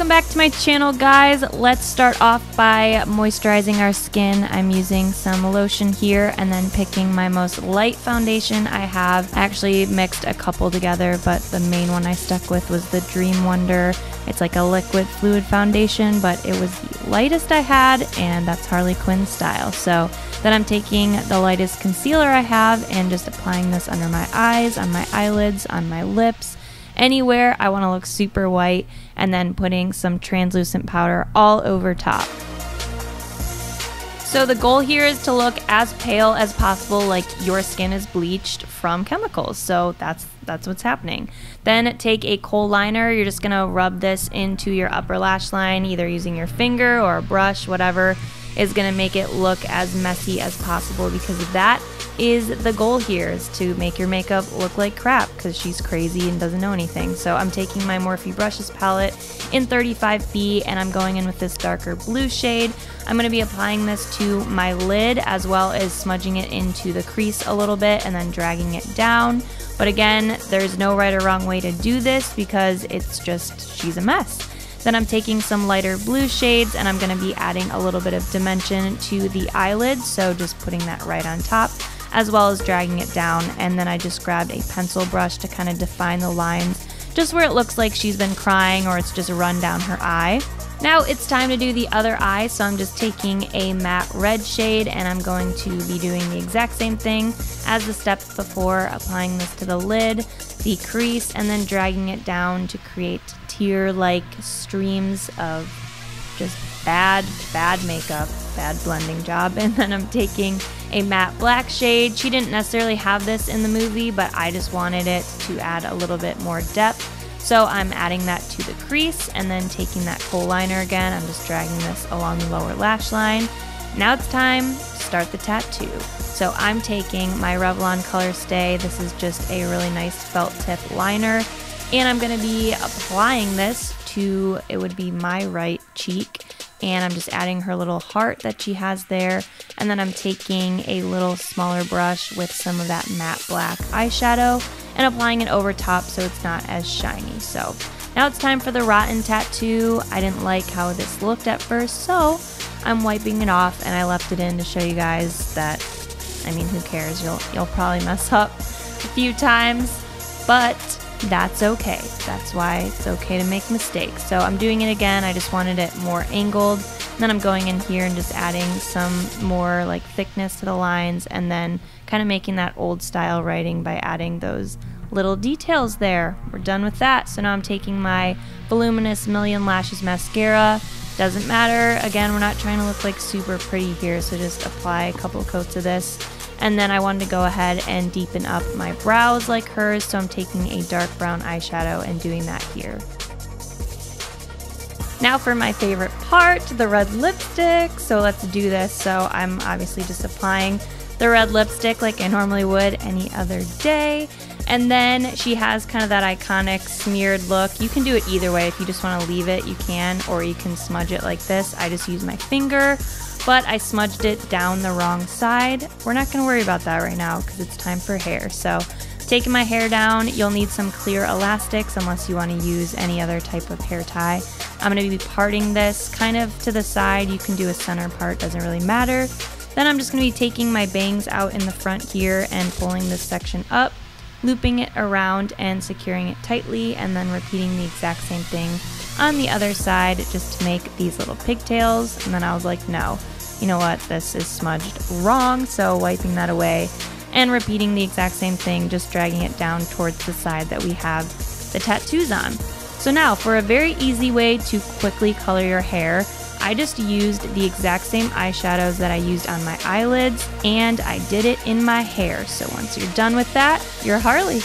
Welcome back to my channel, guys. Let's start off by moisturizing our skin. I'm using some lotion here and then picking my most light foundation I have. I actually mixed a couple together, but the main one I stuck with was the Dream Wonder. It's like a liquid fluid foundation, but it was the lightest I had, and that's Harley Quinn style. So then I'm taking the lightest concealer I have and just applying this under my eyes, on my eyelids, on my lips, anywhere I want to look super white, and then putting some translucent powder all over top. So the goal here is to look as pale as possible, like your skin is bleached from chemicals. So that's what's happening. Then take a kohl liner. You're just gonna rub this into your upper lash line, either using your finger or a brush, whatever is gonna make it look as messy as possible, because that is the goal here, is to make your makeup look like crap, because she's crazy and doesn't know anything. So I'm taking my Morphe Brushes palette in 35B, and I'm going in with this darker blue shade. I'm going to be applying this to my lid, as well as smudging it into the crease a little bit and then dragging it down. But again, there's no right or wrong way to do this, because it's just, she's a mess. Then I'm taking some lighter blue shades, and I'm going to be adding a little bit of dimension to the eyelid, so just putting that right on top, as well as dragging it down. And then I just grabbed a pencil brush to kind of define the lines, just where it looks like she's been crying or it's just run down her eye. Now it's time to do the other eye, so I'm just taking a matte red shade, and I'm going to be doing the exact same thing as the steps before, applying this to the lid, the crease, and then dragging it down to create tear-like streams of just bad makeup, bad blending job. And then I'm taking a matte black shade. She didn't necessarily have this in the movie, but I just wanted it to add a little bit more depth. So I'm adding that to the crease, and then taking that kohl liner again. I'm just dragging this along the lower lash line. Now it's time to start the tattoo. So I'm taking my Revlon Color Stay. This is just a really nice felt tip liner, and I'm going to be applying this to, it would be my right cheek, and I'm just adding her little heart that she has there. And then I'm taking a little smaller brush with some of that matte black eyeshadow and applying it over top so it's not as shiny. So now it's time for the rotten tattoo. I didn't like how this looked at first, so I'm wiping it off, and I left it in to show you guys that, I mean, who cares? You'll probably mess up a few times, but that's okay. That's why it's okay to make mistakes. So I'm doing it again. I just wanted it more angled. And then I'm going in here and just adding some more like thickness to the lines, and then kind of making that old style writing by adding those little details there. We're done with that. So now I'm taking my Voluminous Million Lashes mascara. Doesn't matter. Again, we're not trying to look like super pretty here, so just apply a couple coats of this. And then I wanted to go ahead and deepen up my brows like hers, so I'm taking a dark brown eyeshadow and doing that here. Now for my favorite part, the red lipstick. So let's do this. So I'm obviously just applying the red lipstick like I normally would any other day. And then she has kind of that iconic smeared look. You can do it either way. If you just want to leave it, you can, or you can smudge it like this. I just use my finger, but I smudged it down the wrong side. We're not going to worry about that right now because it's time for hair. So taking my hair down, you'll need some clear elastics unless you want to use any other type of hair tie. I'm going to be parting this kind of to the side. You can do a center part, doesn't really matter. Then I'm just going to be taking my bangs out in the front here and pulling this section up, looping it around and securing it tightly, and then repeating the exact same thing on the other side just to make these little pigtails. And then I was like, no, you know what, this is smudged wrong, so wiping that away and repeating the exact same thing, just dragging it down towards the side that we have the tattoos on. So now for a very easy way to quickly color your hair, I just used the exact same eyeshadows that I used on my eyelids, and I did it in my hair. So once you're done with that, you're Harley.